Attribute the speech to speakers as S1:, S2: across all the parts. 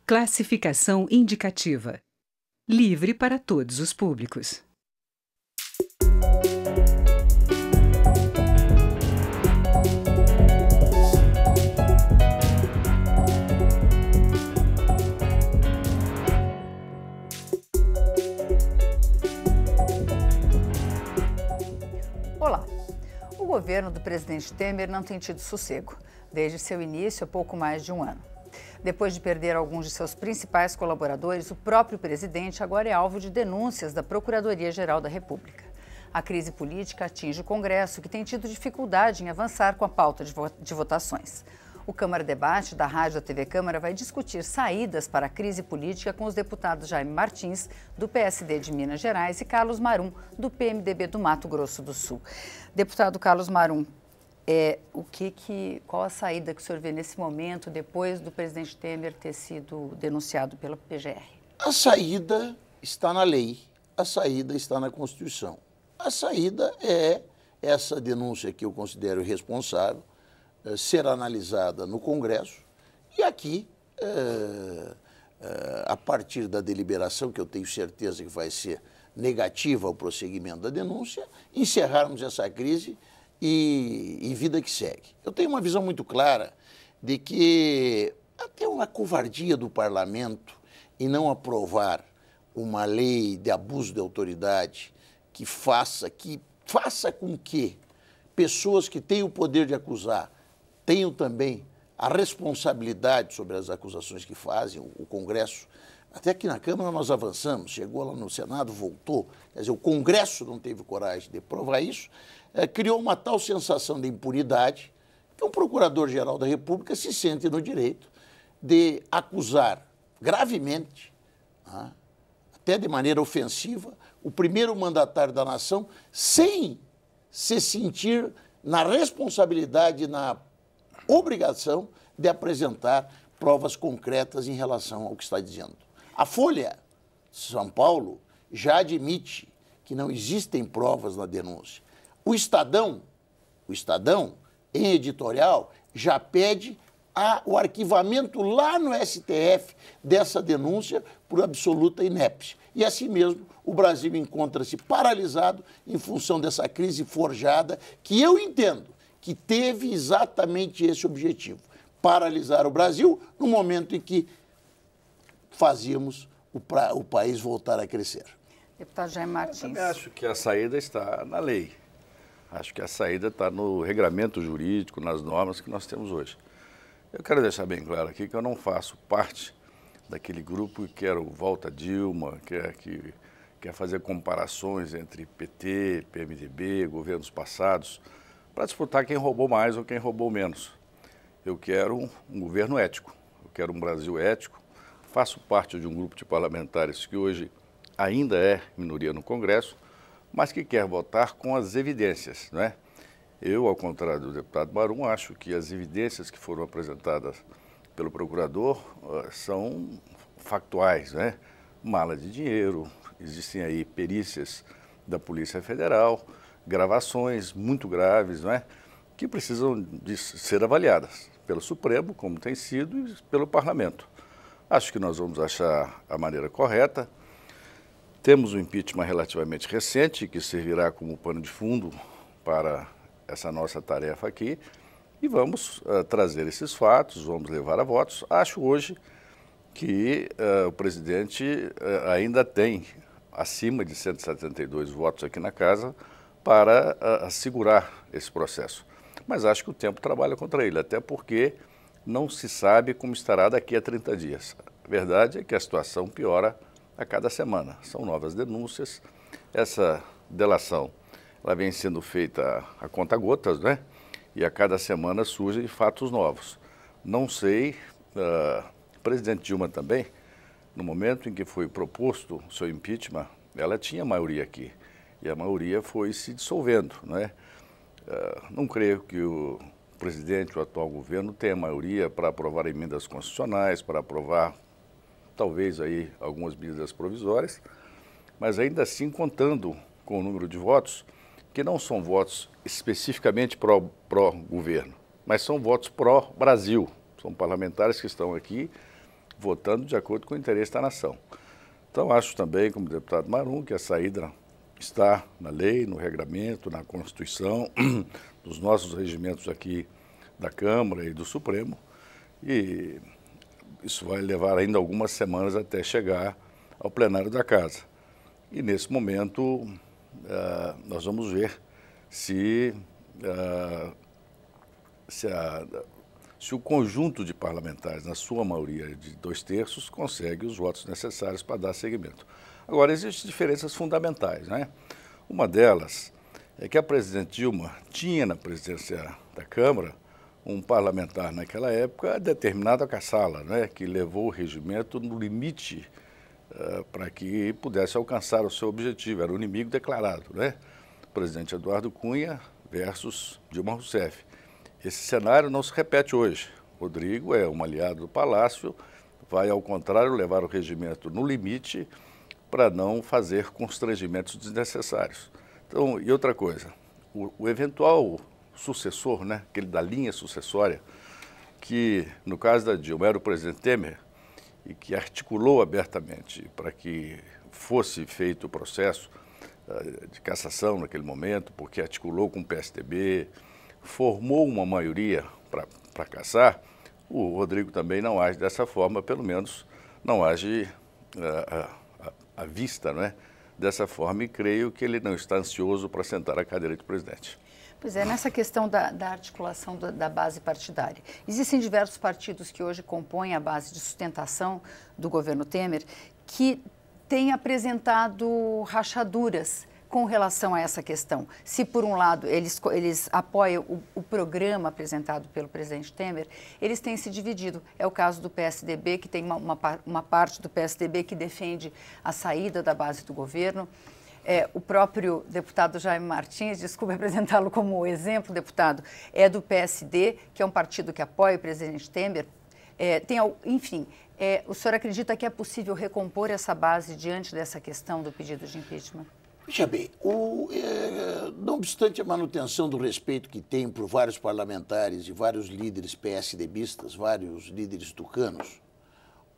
S1: Classificação indicativa. Livre para todos os públicos.
S2: Olá! O governo do presidente Temer não tem tido sossego, desde seu início há pouco mais de um ano. Depois de perder alguns de seus principais colaboradores, o próprio presidente agora é alvo de denúncias da Procuradoria-Geral da República. A crise política atinge o Congresso, que tem tido dificuldade em avançar com a pauta de votações. O Câmara Debate, da Rádio da TV Câmara, vai discutir saídas para a crise política com os deputados Jaime Martins, do PSD de Minas Gerais, e Carlos Marum, do PMDB do Mato Grosso do Sul. Deputado Carlos Marum, qual a saída que o senhor vê nesse momento, depois do presidente Temer ter sido denunciado pela PGR?
S3: A saída está na lei, a saída está na Constituição. A saída é essa denúncia que eu considero irresponsável, ser analisada no Congresso e aqui, a partir da deliberação, que eu tenho certeza que vai ser negativa ao prosseguimento da denúncia, encerrarmos essa crise e vida que segue. Eu tenho uma visão muito clara de que até uma covardia do parlamento em não aprovar uma lei de abuso de autoridade que faça com que pessoas que têm o poder de acusar tenham também a responsabilidade sobre as acusações que fazem. O Congresso, até aqui na Câmara nós avançamos, chegou lá no Senado, voltou, quer dizer, o Congresso não teve coragem de provar isso, criou uma tal sensação de impunidade que um Procurador-Geral da República se sente no direito de acusar gravemente, até de maneira ofensiva, o primeiro mandatário da nação, sem se sentir na responsabilidade, na obrigação de apresentar provas concretas em relação ao que está dizendo. A Folha de São Paulo já admite que não existem provas na denúncia. O Estadão, em editorial, já pede o arquivamento lá no STF dessa denúncia por absoluta inépcia. E assim mesmo, o Brasil encontra-se paralisado em função dessa crise forjada, que eu entendo que teve exatamente esse objetivo, paralisar o Brasil no momento em que fazíamos o país voltar a crescer.
S2: Deputado Jaime Martins.
S4: Eu também acho que a saída está na lei. Acho que a saída está no regramento jurídico, nas normas que nós temos hoje. Eu quero deixar bem claro aqui que eu não faço parte daquele grupo que quer o volta Dilma, que quer fazer comparações entre PT, PMDB, governos passados, para disputar quem roubou mais ou quem roubou menos. Eu quero um governo ético, eu quero um Brasil ético. Faço parte de um grupo de parlamentares que hoje ainda é minoria no Congresso, mas que quer votar com as evidências, não é? Eu, ao contrário do deputado Marum, acho que as evidências que foram apresentadas pelo procurador são factuais, né? Mala de dinheiro, existem aí perícias da Polícia Federal, gravações muito graves, não é? Que precisam de ser avaliadas pelo Supremo, como tem sido, e pelo Parlamento. Acho que nós vamos achar a maneira correta. Temos um impeachment relativamente recente, que servirá como pano de fundo para essa nossa tarefa aqui, e vamos trazer esses fatos, vamos levar a votos. Acho hoje que o presidente ainda tem acima de 172 votos aqui na casa para assegurar esse processo. Mas acho que o tempo trabalha contra ele, até porque não se sabe como estará daqui a 30 dias. A verdade é que a situação piora a cada semana. São novas denúncias. Essa delação ela vem sendo feita a conta-gotas, né? E a cada semana surgem fatos novos. Não sei, o presidente Dilma também, no momento em que foi proposto o seu impeachment, ela tinha maioria aqui. E a maioria foi se dissolvendo, né? Não creio que o presidente, o atual governo, tenha maioria para aprovar emendas constitucionais, para aprovar, talvez, aí algumas medidas provisórias, mas ainda assim contando com o número de votos, que não são votos especificamente pró-governo, mas são votos pró-Brasil. São parlamentares que estão aqui votando de acordo com o interesse da nação. Então, acho também, como deputado Marum, que a saída está na lei, no regramento, na Constituição, dos nossos regimentos aqui da Câmara e do Supremo, e isso vai levar ainda algumas semanas até chegar ao plenário da Casa. E, nesse momento, nós vamos ver se o conjunto de parlamentares, na sua maioria de 2/3, consegue os votos necessários para dar seguimento. Agora, existem diferenças fundamentais, né? Uma delas é que a presidente Dilma tinha na presidência da Câmara um parlamentar naquela época determinado a caçá-la, né? Que levou o regimento no limite para que pudesse alcançar o seu objetivo. Era o inimigo declarado, né? O presidente Eduardo Cunha versus Dilma Rousseff. Esse cenário não se repete hoje. Rodrigo é um aliado do Palácio, vai, ao contrário, levar o regimento no limite para não fazer constrangimentos desnecessários. Então, e outra coisa, o eventual sucessor, né, aquele da linha sucessória, que no caso da Dilma era o presidente Temer, e que articulou abertamente para que fosse feito o processo de cassação naquele momento, porque articulou com o PSDB, formou uma maioria para cassar, o Rodrigo também não age dessa forma, pelo menos não age à vista, não é? Dessa forma, e creio que ele não está ansioso para sentar à cadeira de presidente.
S2: Pois é, nessa questão da articulação da base partidária. Existem diversos partidos que hoje compõem a base de sustentação do governo Temer que têm apresentado rachaduras com relação a essa questão. Se, por um lado, eles apoiam o programa apresentado pelo presidente Temer, eles têm se dividido. É o caso do PSDB, que tem uma parte do PSDB que defende a saída da base do governo. O próprio deputado Jaime Martins, desculpe apresentá-lo como exemplo, deputado, é do PSD, que é um partido que apoia o presidente Temer. Enfim, o senhor acredita que é possível recompor essa base diante dessa questão do pedido de impeachment?
S3: Veja bem, não obstante a manutenção do respeito que tem por vários parlamentares e vários líderes PSDBistas, vários líderes tucanos,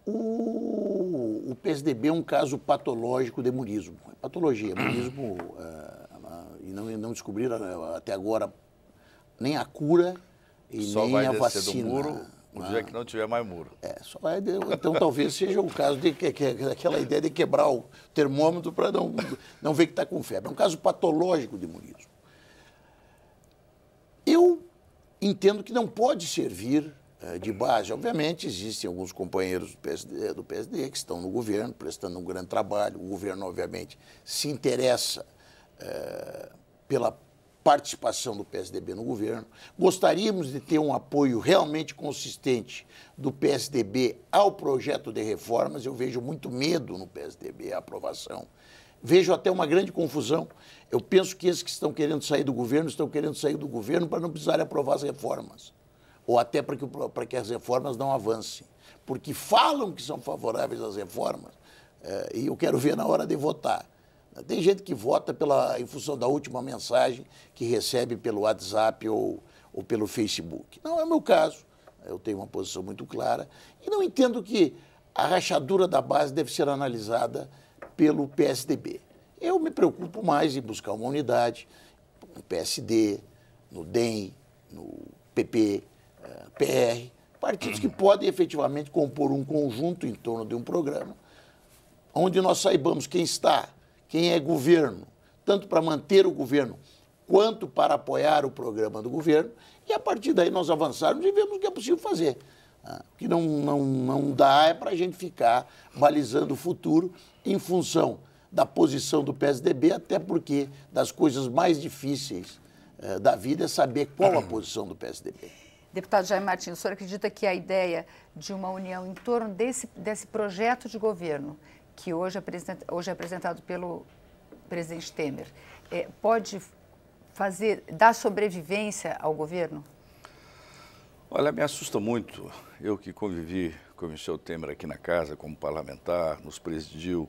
S3: o PSDB é um caso patológico de murismo. É patologia, murismo, e não descobriram até agora nem a cura e
S4: só
S3: nem a vacina.
S4: Só vai descer do muro o dia que não tiver mais muro.
S3: Então talvez seja o caso daquela ideia de quebrar o termômetro para não ver que está com febre. É um caso patológico de murismo. Eu entendo que não pode servir de base. Obviamente, existem alguns companheiros do PSD que estão no governo, prestando um grande trabalho. O governo, obviamente, se interessa pela participação do PSDB no governo. Gostaríamos de ter um apoio realmente consistente do PSDB ao projeto de reformas. Eu vejo muito medo no PSDB, a aprovação. Vejo até uma grande confusão. Eu penso que esses que estão querendo sair do governo estão querendo sair do governo para não precisarem aprovar as reformas. Ou até para que as reformas não avancem. Porque falam que são favoráveis às reformas e eu quero ver na hora de votar. Tem gente que vota em função da última mensagem que recebe pelo WhatsApp ou pelo Facebook. Não é o meu caso. Eu tenho uma posição muito clara e não entendo que a rachadura da base deve ser analisada pelo PSDB. Eu me preocupo mais em buscar uma unidade no PSD, no DEM, no PP, PR, partidos que podem efetivamente compor um conjunto em torno de um programa, onde nós saibamos quem é governo, tanto para manter o governo quanto para apoiar o programa do governo, e a partir daí nós avançarmos e vemos o que é possível fazer. O que não dá é para a gente ficar balizando o futuro em função da posição do PSDB, até porque das coisas mais difíceis da vida é saber qual a posição do PSDB.
S2: Deputado Jaime Martins, o senhor acredita que a ideia de uma união em torno desse projeto de governo, que hoje é apresentado pelo presidente Temer, pode dar sobrevivência ao governo?
S4: Olha, me assusta muito. Eu que convivi com o Michel Temer aqui na casa como parlamentar, nos presidiu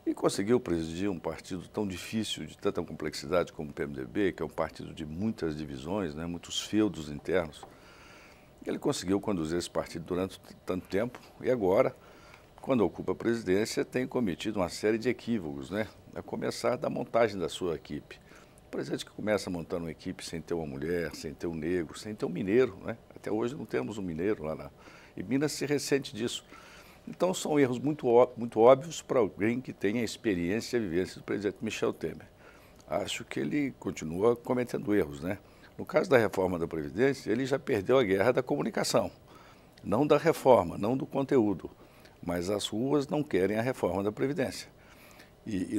S4: e conseguiu presidir um partido tão difícil, de tanta complexidade como o PMDB, que é um partido de muitas divisões, né, muitos feudos internos. Ele conseguiu conduzir esse partido durante tanto tempo e agora, quando ocupa a presidência, tem cometido uma série de equívocos, né? A começar da montagem da sua equipe. O presidente que começa montando uma equipe sem ter uma mulher, sem ter um negro, sem ter um mineiro, né? Até hoje não temos um mineiro lá e Minas se ressente disso. Então são erros muito óbvios para alguém que tenha experiência e vivência do presidente Michel Temer. Acho que ele continua cometendo erros, né? No caso da reforma da Previdência, ele já perdeu a guerra da comunicação, não da reforma, não do conteúdo, mas as ruas não querem a reforma da Previdência.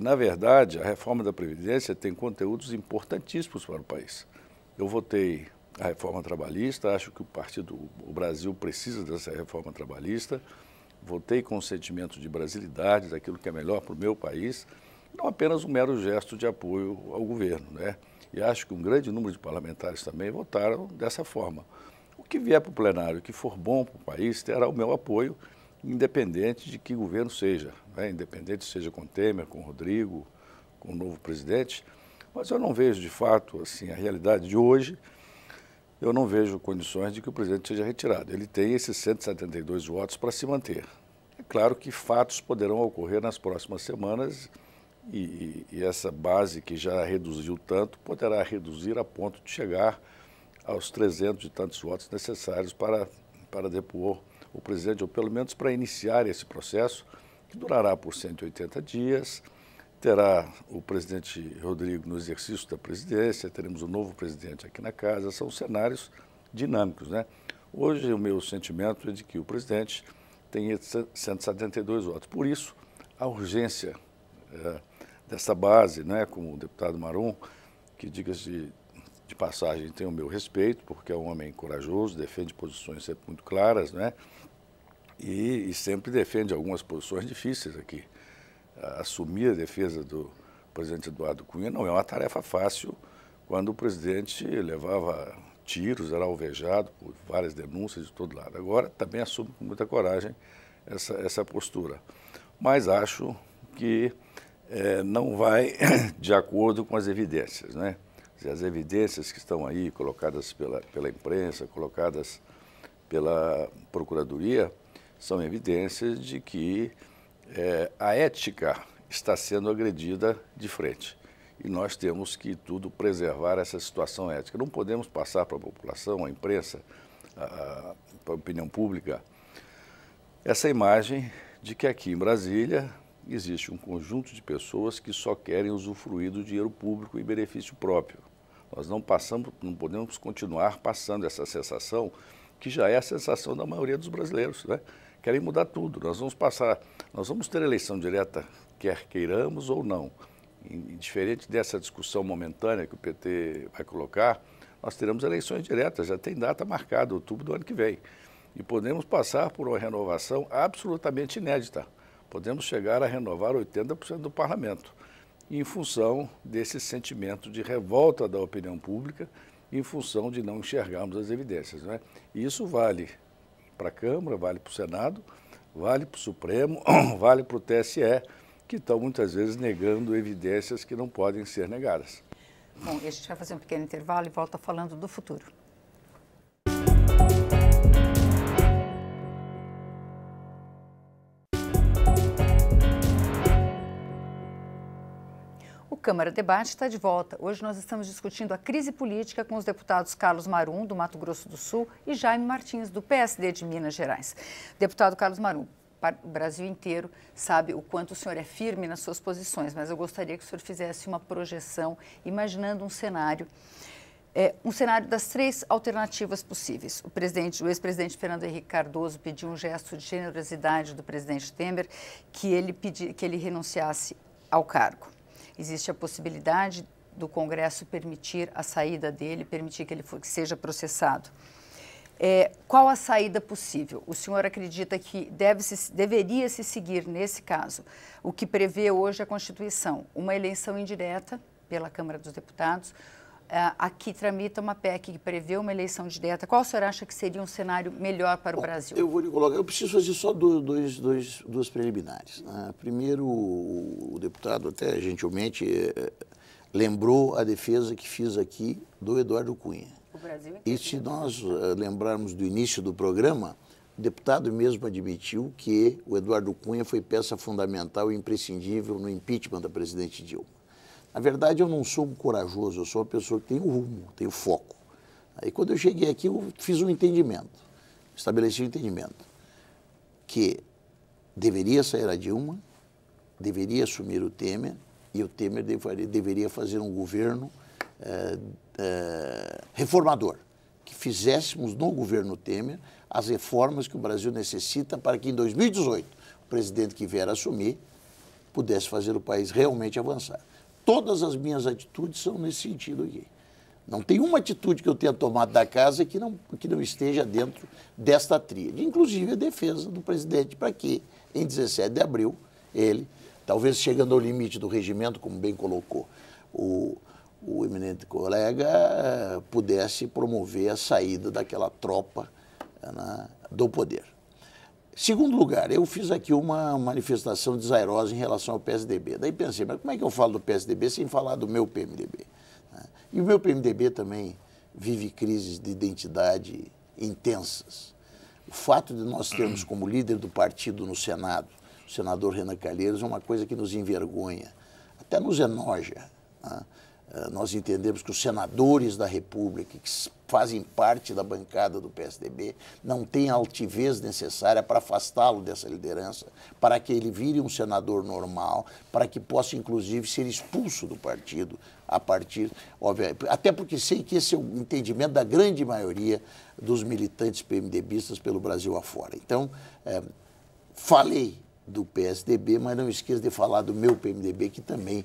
S4: Na verdade, a reforma da Previdência tem conteúdos importantíssimos para o país. Eu votei a reforma trabalhista, acho que o Brasil precisa dessa reforma trabalhista, votei com o sentimento de brasilidade, daquilo que é melhor para o meu país, não apenas um mero gesto de apoio ao governo, né? E acho que um grande número de parlamentares também votaram dessa forma. O que vier para o plenário, que for bom para o país, terá o meu apoio, independente de que governo seja, né? Independente seja com Temer, com Rodrigo, com o novo presidente. Mas eu não vejo, de fato, assim, a realidade de hoje, eu não vejo condições de que o presidente seja retirado. Ele tem esses 172 votos para se manter. É claro que fatos poderão ocorrer nas próximas semanas e essa base que já reduziu tanto poderá reduzir a ponto de chegar aos 300 e tantos votos necessários para depor o presidente, ou pelo menos para iniciar esse processo, que durará por 180 dias, terá o presidente Rodrigo no exercício da presidência, teremos um novo presidente aqui na casa, são cenários dinâmicos, né? Hoje o meu sentimento é de que o presidente tem 172 votos, por isso a urgência dessa base, né, como o deputado Marum, que, diga-se de passagem, tem o meu respeito, porque é um homem corajoso, defende posições sempre muito claras, né, e sempre defende algumas posições difíceis aqui. Assumir a defesa do presidente Eduardo Cunha não é uma tarefa fácil quando o presidente levava tiros, era alvejado por várias denúncias de todo lado. Agora também assume com muita coragem essa postura. Mas acho que não vai de acordo com as evidências, né? As evidências que estão aí colocadas pela imprensa, colocadas pela Procuradoria, são evidências de que a ética está sendo agredida de frente. E nós temos que tudo preservar essa situação ética. Não podemos passar para a população, à imprensa, para a opinião pública, essa imagem de que aqui em Brasília existe um conjunto de pessoas que só querem usufruir do dinheiro público em benefício próprio. Nós não podemos continuar passando essa sensação, que já é a sensação da maioria dos brasileiros, né? Querem mudar tudo. Nós vamos ter eleição direta, quer queiramos ou não. Diferente dessa discussão momentânea que o PT vai colocar, nós teremos eleições diretas, já tem data marcada, outubro do ano que vem. E podemos passar por uma renovação absolutamente inédita. Podemos chegar a renovar 80% do parlamento, em função desse sentimento de revolta da opinião pública, em função de não enxergarmos as evidências, né? E isso vale para a Câmara, vale para o Senado, vale para o Supremo, vale para o TSE, que estão muitas vezes negando evidências que não podem ser negadas.
S2: Bom, e a gente vai fazer um pequeno intervalo e volta falando do futuro. O Câmara Debate está de volta. Hoje nós estamos discutindo a crise política com os deputados Carlos Marum, do Mato Grosso do Sul, e Jaime Martins, do PSD de Minas Gerais. Deputado Carlos Marum, o Brasil inteiro sabe o quanto o senhor é firme nas suas posições, mas eu gostaria que o senhor fizesse uma projeção, imaginando um cenário das três alternativas possíveis. O ex-presidente Fernando Henrique Cardoso pediu um gesto de generosidade do presidente Temer, que ele renunciasse ao cargo. Existe a possibilidade do Congresso permitir a saída dele, permitir que ele seja processado. Qual a saída possível? O senhor acredita que deveria se seguir, nesse caso, o que prevê hoje a Constituição, uma eleição indireta pela Câmara dos Deputados? Aqui tramita uma PEC que prevê uma eleição direta. Qual o senhor acha que seria um cenário melhor para o Brasil?
S3: Eu vou lhe colocar, eu preciso fazer só duas preliminares, né? Primeiro, o deputado até gentilmente lembrou a defesa que fiz aqui do Eduardo Cunha.
S2: O Brasil inteiro.
S3: E se nós lembrarmos do início do programa, o deputado mesmo admitiu que o Eduardo Cunha foi peça fundamental e imprescindível no impeachment da presidente Dilma. Na verdade, eu não sou um corajoso, eu sou uma pessoa que tem o rumo, tem o foco. Aí, quando eu cheguei aqui, eu fiz um entendimento, estabeleci um entendimento, que deveria sair a Dilma, deveria assumir o Temer, e o Temer deveria fazer um governo reformador, que fizéssemos no governo Temer as reformas que o Brasil necessita para que em 2018 o presidente que vier assumir pudesse fazer o país realmente avançar. Todas as minhas atitudes são nesse sentido aqui. Não tem uma atitude que eu tenha tomado da casa que não esteja dentro desta tríade, inclusive a defesa do presidente para que, em 17 de abril, ele, talvez chegando ao limite do regimento, como bem colocou o eminente colega, pudesse promover a saída daquela tropa do poder. Segundo lugar, eu fiz aqui uma manifestação desairosa em relação ao PSDB. Daí pensei, mas como é que eu falo do PSDB sem falar do meu PMDB? E o meu PMDB também vive crises de identidade intensas. O fato de nós termos como líder do partido no Senado, o senador Renan Calheiros, é uma coisa que nos envergonha, até nos enoja. Nós entendemos que os senadores da República, que fazem parte da bancada do PSDB, não têm a altivez necessária para afastá-lo dessa liderança, para que ele vire um senador normal, para que possa, inclusive, ser expulso do partido a partir, obviamente, até porque sei que esse é o entendimento da grande maioria dos militantes PMDBistas pelo Brasil afora. Então, falei do PSDB, mas não esqueça de falar do meu PMDB, que também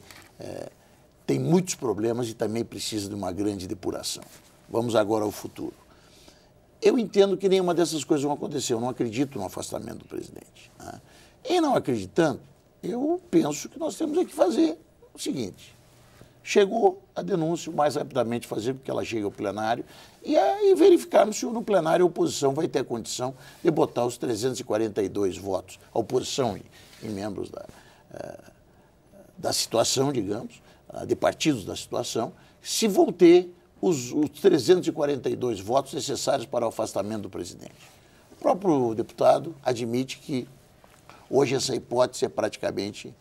S3: tem muitos problemas e também precisa de uma grande depuração. Vamos agora ao futuro. Eu entendo que nenhuma dessas coisas vão acontecer, eu não acredito no afastamento do presidente. E não acreditando, eu penso que nós temos que fazer o seguinte: chegou a denúncia, o mais rapidamente fazer, porque ela chega ao plenário, e aí verificarmos se no plenário a oposição vai ter condição de botar os 342 votos, a oposição em membros da situação, digamos, de partidos da situação, se vão ter os 342 votos necessários para o afastamento do presidente. O próprio deputado admite que hoje essa hipótese é praticamente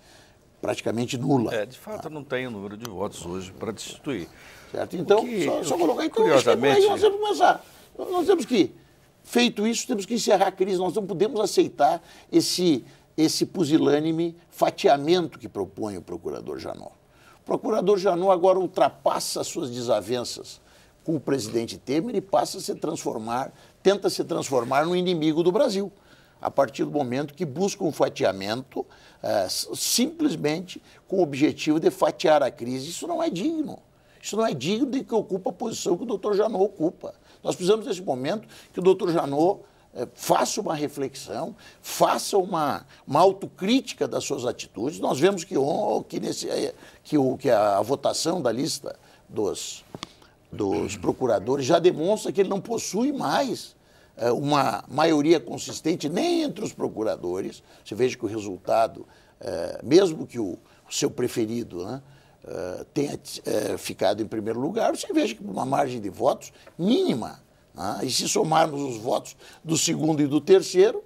S3: nula.
S4: De fato, não tem o número de votos hoje para destituir.
S3: Certo? Então, só colocar. Então, curiosamente, nós temos que começar. Nós temos que, feito isso, temos que encerrar a crise. Nós não podemos aceitar esse pusilânime fatiamento que propõe o procurador Janot. O procurador Janot agora ultrapassa as suas desavenças com o presidente Temer e tenta se transformar no inimigo do Brasil, a partir do momento que busca um fatiamento simplesmente com o objetivo de fatiar a crise. Isso não é digno. Isso não é digno de que ocupa a posição que o doutor Janot ocupa. Nós precisamos, nesse momento, que o doutor Janot faça uma reflexão, faça uma autocrítica das suas atitudes. Nós vemos que a votação da lista dos procuradores já demonstra que ele não possui mais uma maioria consistente nem entre os procuradores. Você veja que o resultado, mesmo que o seu preferido tenha ficado em primeiro lugar, você veja que por uma margem de votos mínima. E se somarmos os votos do segundo e do terceiro,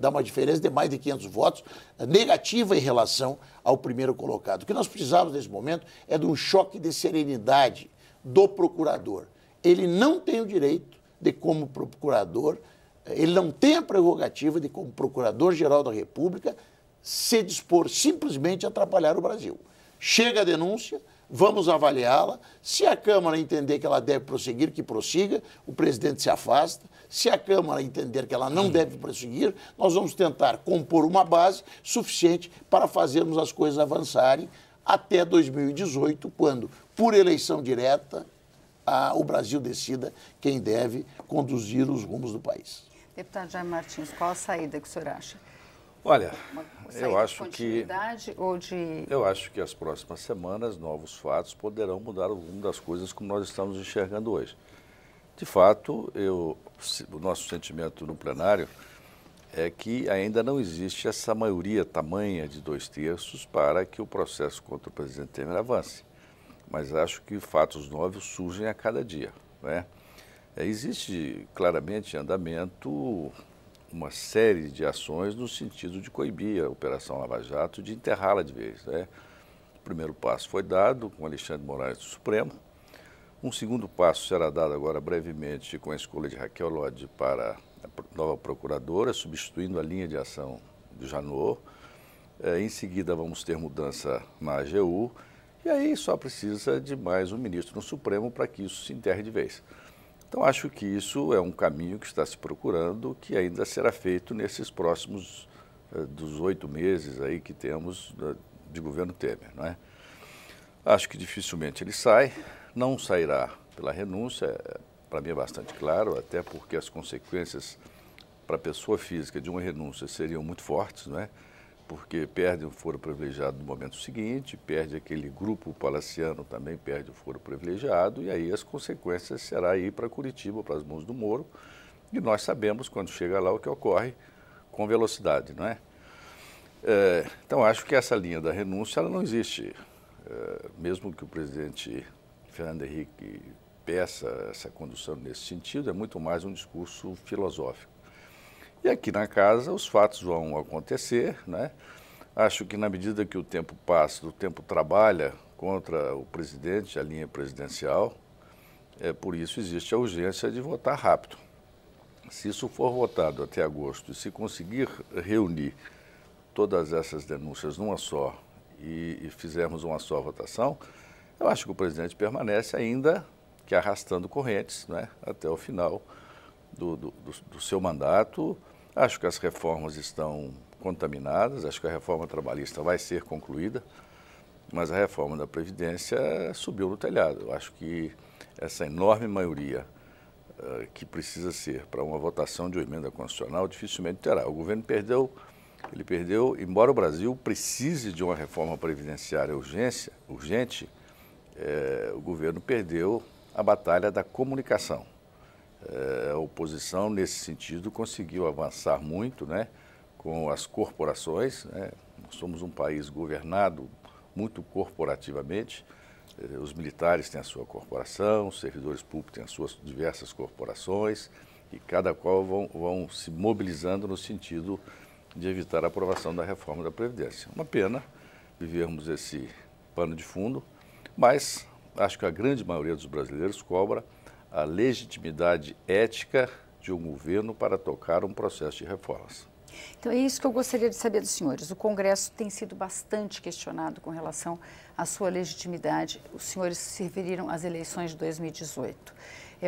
S3: dá uma diferença de mais de 500 votos, negativa em relação ao primeiro colocado. O que nós precisamos nesse momento é de um choque de serenidade do procurador. Ele não tem o direito de, como procurador, ele não tem a prerrogativa de, como procurador-geral da República, se dispor simplesmente a atrapalhar o Brasil. Chega a denúncia, vamos avaliá-la. Se a Câmara entender que ela deve prosseguir, que prossiga, o presidente se afasta. Se a Câmara entender que ela não deve prosseguir, nós vamos tentar compor uma base suficiente para fazermos as coisas avançarem até 2018, quando, por eleição direta, o Brasil decida quem deve conduzir os rumos do país.
S2: Deputado Jaime Martins, qual a saída que o senhor acha?
S4: Olha, eu acho que as próximas semanas novos fatos poderão mudar o rumo das coisas como nós estamos enxergando hoje. De fato, o nosso sentimento no plenário é que ainda não existe essa maioria tamanha de 2/3 para que o processo contra o presidente Temer avance. Mas acho que fatos novos surgem a cada dia, né? Existe claramente em andamento uma série de ações no sentido de coibir a Operação Lava Jato, de enterrá-la de vez, né? O primeiro passo foi dado com Alexandre de Moraes do Supremo. Um segundo passo será dado agora brevemente com a escolha de Raquel Lodge para a nova procuradora, substituindo a linha de ação do Janot. Em seguida vamos ter mudança na AGU e aí só precisa de mais um ministro no Supremo para que isso se enterre de vez. Então, acho que isso é um caminho que está se procurando, que ainda será feito nesses próximos dos 8 meses aí que temos de governo Temer, não é? Acho que dificilmente ele sai, não sairá pela renúncia, para mim é bastante claro, até porque as consequências para a pessoa física de uma renúncia seriam muito fortes, não é? Porque perde o foro privilegiado no momento seguinte, perde aquele grupo palaciano, também perde o foro privilegiado, e aí as consequências será ir para Curitiba, para as mãos do Moro, e nós sabemos, quando chega lá, o que ocorre com velocidade, não é? Então, acho que essa linha da renúncia ela não existe. Mesmo que o presidente Fernando Henrique peça essa condução nesse sentido, é muito mais um discurso filosófico. E aqui na casa os fatos vão acontecer, né? Acho que na medida que o tempo passa, o tempo trabalha contra o presidente, a linha presidencial, por isso existe a urgência de votar rápido. Se isso for votado até agosto e se conseguir reunir todas essas denúncias numa só e fizermos uma só votação, eu acho que o presidente permanece ainda que arrastando correntes, né, até o final do seu mandato. Acho que as reformas estão contaminadas, acho que a reforma trabalhista vai ser concluída, mas a reforma da Previdência subiu no telhado. Eu acho que essa enorme maioria que precisa ser para uma votação de uma emenda constitucional dificilmente terá. O governo perdeu, embora o Brasil precise de uma reforma previdenciária urgente, o governo perdeu a batalha da comunicação. A oposição, nesse sentido, conseguiu avançar muito, né, com as corporações, né? Nós somos um país governado muito corporativamente. Os militares têm a sua corporação, os servidores públicos têm as suas diversas corporações e cada qual vão se mobilizando no sentido de evitar a aprovação da reforma da Previdência. Uma pena vivermos esse pano de fundo, mas acho que a grande maioria dos brasileiros cobra a legitimidade ética de um governo para tocar um processo de reformas.
S2: Então é isso que eu gostaria de saber dos senhores. O Congresso tem sido bastante questionado com relação à sua legitimidade. Os senhores se referiram às eleições de 2018.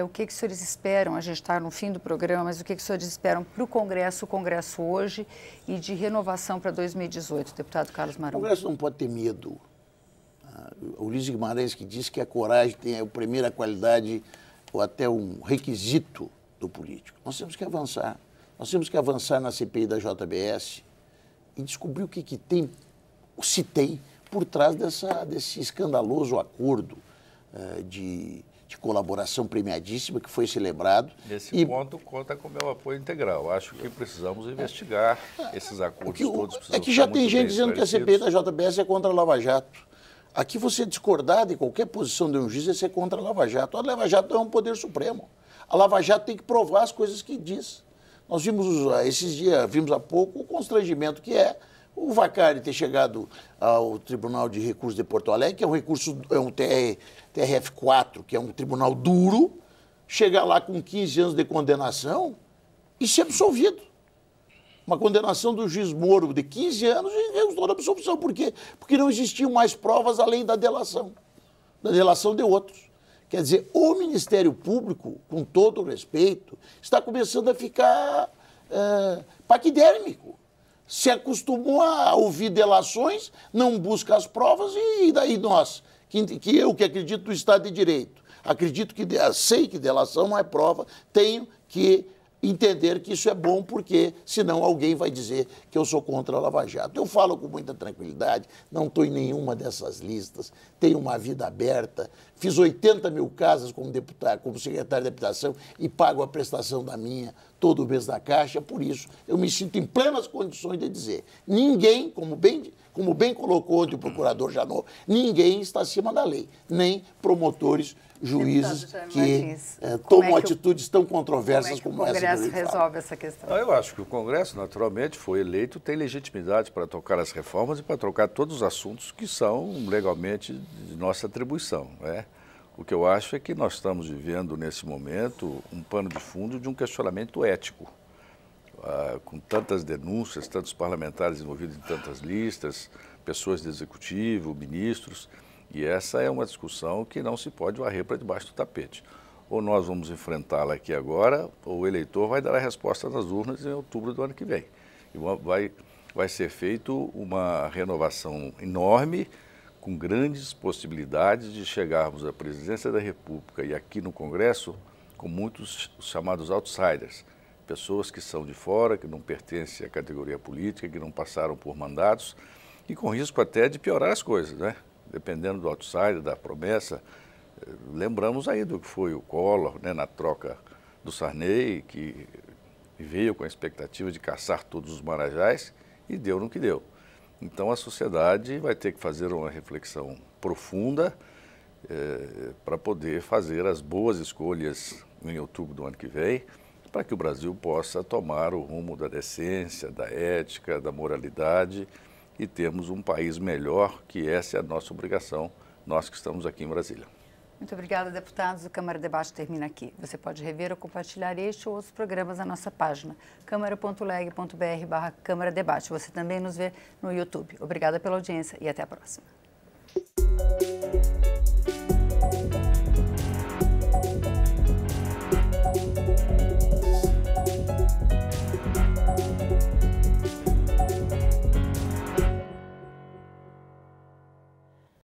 S2: O que os senhores esperam? A gente está no fim do programa, mas o que os senhores esperam para o Congresso hoje e de renovação para 2018, deputado Carlos Marum?
S3: O Congresso não pode ter medo. O Ulisses Guimarães que diz que a coragem tem a primeira qualidade ou até um requisito do político. Nós temos que avançar. Nós temos que avançar na CPI da JBS e descobrir o que tem, se tem, por trás desse escandaloso acordo de colaboração premiadíssima que foi celebrado.
S4: Nesse ponto, conta com o meu apoio integral. Acho que precisamos investigar esses acordos todos.
S3: É que já tem gente dizendo que a CPI da JBS é contra a Lava Jato. Aqui você discordar de qualquer posição de um juiz é ser contra a Lava Jato. A Lava Jato é um poder supremo. A Lava Jato tem que provar as coisas que diz. Nós vimos esses dias, vimos há pouco, o constrangimento que é o Vacari ter chegado ao Tribunal de Recursos de Porto Alegre, que é um TRF4, que é um tribunal duro, chegar lá com 15 anos de condenação e ser absolvido. Uma condenação do juiz Moro de 15 anos e resultou na absolvição. Por quê? Porque não existiam mais provas além da delação de outros. Quer dizer, o Ministério Público, com todo o respeito, está começando a ficar paquidérmico. Se acostumou a ouvir delações, não busca as provas e daí nós, que eu que acredito no Estado de Direito, acredito que, sei que delação não é prova, tenho que entender que isso é bom, porque senão alguém vai dizer que eu sou contra a Lava Jato. Eu falo com muita tranquilidade, não estou em nenhuma dessas listas, tenho uma vida aberta, fiz 80 mil casas como deputado, como secretário de habitação e pago a prestação da minha todo mês na Caixa, por isso eu me sinto em plenas condições de dizer, ninguém, como bem colocou ontem o procurador Janot, ninguém está acima da lei, nem promotores, juízes que tomam atitudes tão controversas como essa.
S2: Como é que o Congresso resolve essa questão?
S4: Eu acho que o Congresso, naturalmente, foi eleito, tem legitimidade para tocar as reformas e para trocar todos os assuntos que são legalmente de nossa atribuição, né? O que eu acho é que nós estamos vivendo, nesse momento, um pano de fundo de um questionamento ético. Com tantas denúncias, tantos parlamentares envolvidos em tantas listas, pessoas do executivo, ministros, e essa é uma discussão que não se pode varrer para debaixo do tapete. Ou nós vamos enfrentá-la aqui agora, ou o eleitor vai dar a resposta nas urnas em outubro do ano que vem. E vai ser feito uma renovação enorme, com grandes possibilidades de chegarmos à presidência da República e aqui no Congresso com muitos chamados outsiders, pessoas que são de fora, que não pertencem à categoria política, que não passaram por mandatos e com risco até de piorar as coisas, né? Dependendo do outsider, da promessa. Lembramos aí do que foi o Collor, né, na troca do Sarney, que veio com a expectativa de caçar todos os marajás e deu no que deu. Então, a sociedade vai ter que fazer uma reflexão profunda para poder fazer as boas escolhas em outubro do ano que vem, para que o Brasil possa tomar o rumo da decência, da ética, da moralidade e termos um país melhor, que essa é a nossa obrigação, nós que estamos aqui em Brasília.
S2: Muito obrigada, deputados. O Câmara Debate termina aqui. Você pode rever ou compartilhar este ou outros programas na nossa página, câmara.leg.br/Câmara Debate. Você também nos vê no YouTube. Obrigada pela audiência e até a próxima.